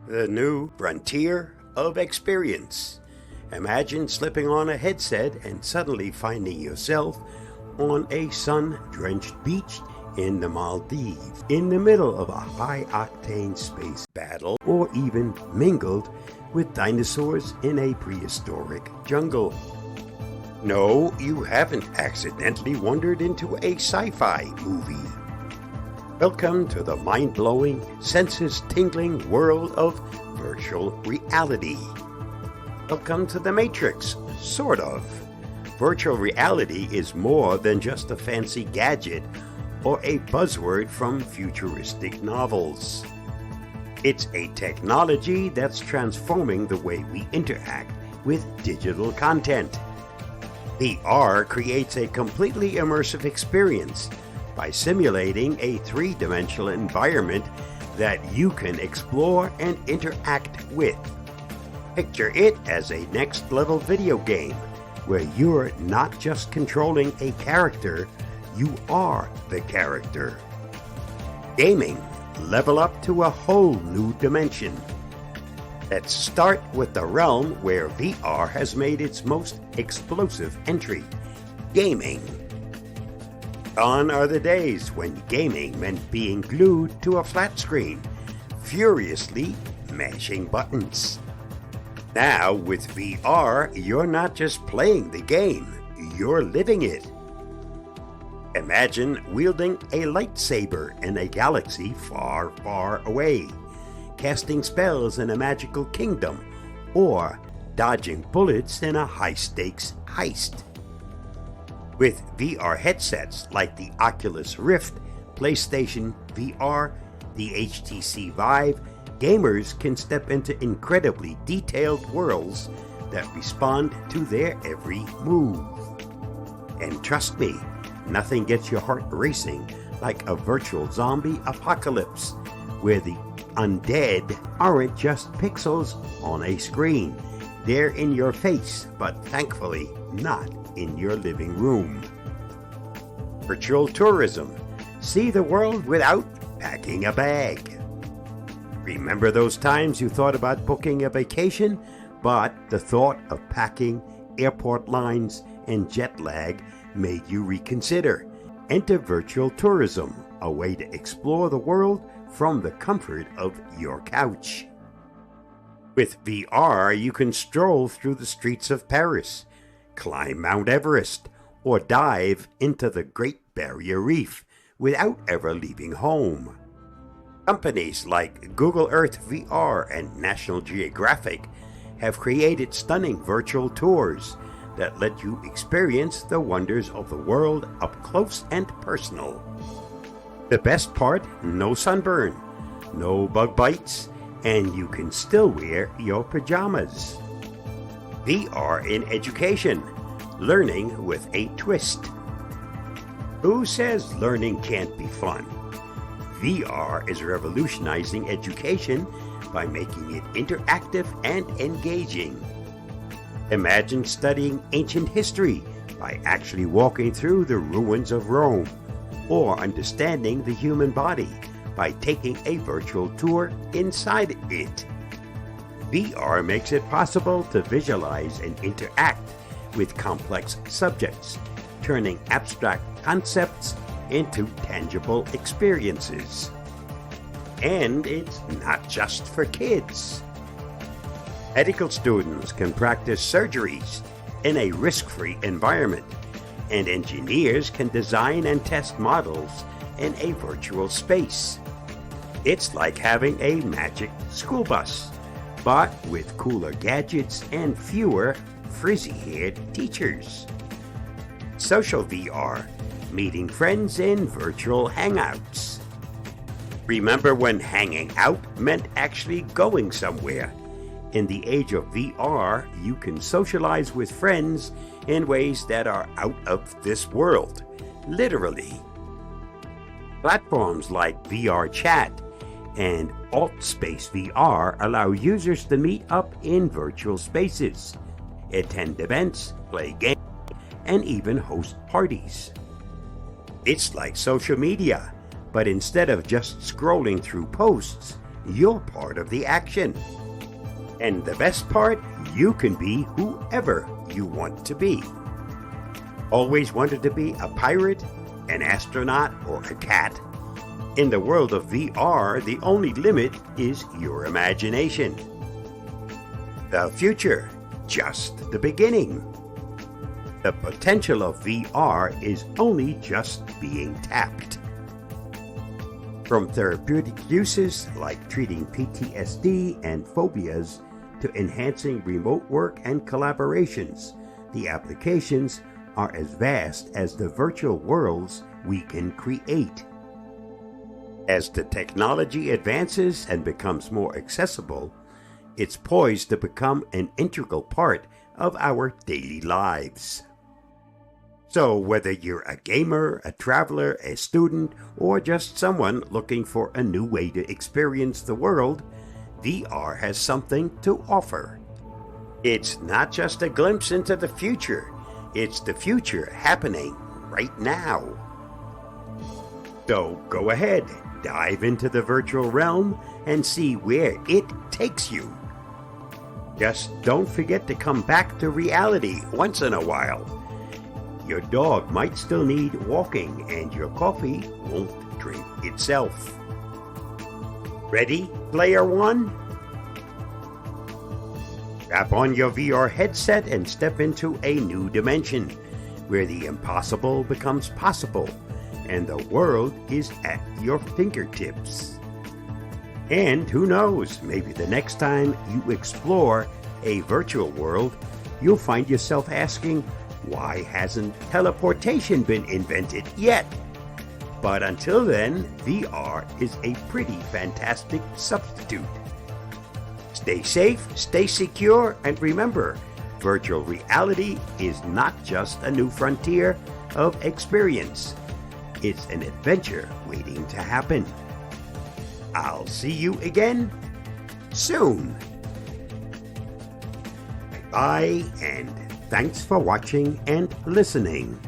The new frontier of experience. Imagine slipping on a headset and suddenly finding yourself on a sun-drenched beach in the Maldives, in the middle of a high-octane space battle, or even mingled with dinosaurs in a prehistoric jungle. No, you haven't accidentally wandered into a sci-fi movie. Welcome to the mind-blowing, senses-tingling world of virtual reality. Welcome to the Matrix, sort of. Virtual reality is more than just a fancy gadget or a buzzword from futuristic novels. It's a technology that's transforming the way we interact with digital content. VR creates a completely immersive experience by simulating a three-dimensional environment that you can explore and interact with. Picture it as a next-level video game where you're not just controlling a character, you are the character. Gaming, level up to a whole new dimension. Let's start with the realm where VR has made its most explosive entry: gaming. Gone are the days when gaming meant being glued to a flat screen, furiously mashing buttons. Now, with VR, you're not just playing the game, you're living it. Imagine wielding a lightsaber in a galaxy far, far away, casting spells in a magical kingdom, or dodging bullets in a high-stakes heist. With VR headsets like the Oculus Rift, PlayStation VR, the HTC Vive, gamers can step into incredibly detailed worlds that respond to their every move. And trust me, nothing gets your heart racing like a virtual zombie apocalypse, where the undead aren't just pixels on a screen. They're in your face, but thankfully not in your living room. Virtual tourism. See the world without packing a bag. Remember those times you thought about booking a vacation, but the thought of packing, airport lines, and jet lag made you reconsider? Enter virtual tourism, a way to explore the world from the comfort of your couch. With VR, you can stroll through the streets of Paris, climb Mount Everest, or dive into the Great Barrier Reef without ever leaving home. Companies like Google Earth VR and National Geographic have created stunning virtual tours that let you experience the wonders of the world up close and personal. The best part, no sunburn, no bug bites, and you can still wear your pajamas. VR in education, learning with a twist. Who says learning can't be fun? VR is revolutionizing education by making it interactive and engaging. Imagine studying ancient history by actually walking through the ruins of Rome, or understanding the human body by taking a virtual tour inside it. VR makes it possible to visualize and interact with complex subjects, turning abstract concepts into tangible experiences. And it's not just for kids. Medical students can practice surgeries in a risk-free environment, and engineers can design and test models in a virtual space. It's like having a magic school bus, but with cooler gadgets and fewer frizzy-haired teachers. Social VR, meeting friends in virtual hangouts. Remember when hanging out meant actually going somewhere? In the age of VR, you can socialize with friends in ways that are out of this world, literally. Platforms like VR Chat and AltSpace VR allow users to meet up in virtual spaces, attend events, play games, and even host parties. It's like social media, but instead of just scrolling through posts, you're part of the action. And the best part, you can be whoever you want to be. Always wanted to be a pirate, an astronaut, or a cat? In the world of VR, the only limit is your imagination. The future, just the beginning. The potential of VR is only just being tapped. From therapeutic uses like treating PTSD and phobias to enhancing remote work and collaborations, the applications are as vast as the virtual worlds we can create. As the technology advances and becomes more accessible, it's poised to become an integral part of our daily lives. So whether you're a gamer, a traveler, a student, or just someone looking for a new way to experience the world, VR has something to offer. It's not just a glimpse into the future, it's the future happening right now. So go ahead, dive into the virtual realm and see where it takes you. Just don't forget to come back to reality once in a while. Your dog might still need walking and your coffee won't drink itself. Ready, player one? Strap on your VR headset and step into a new dimension where the impossible becomes possible and the world is at your fingertips. And who knows, maybe the next time you explore a virtual world, you'll find yourself asking, why hasn't teleportation been invented yet? But until then, VR is a pretty fantastic substitute. Stay safe, stay secure, and remember, virtual reality is not just a new frontier of experience. It's an adventure waiting to happen. I'll see you again soon. Bye, and thanks for watching and listening.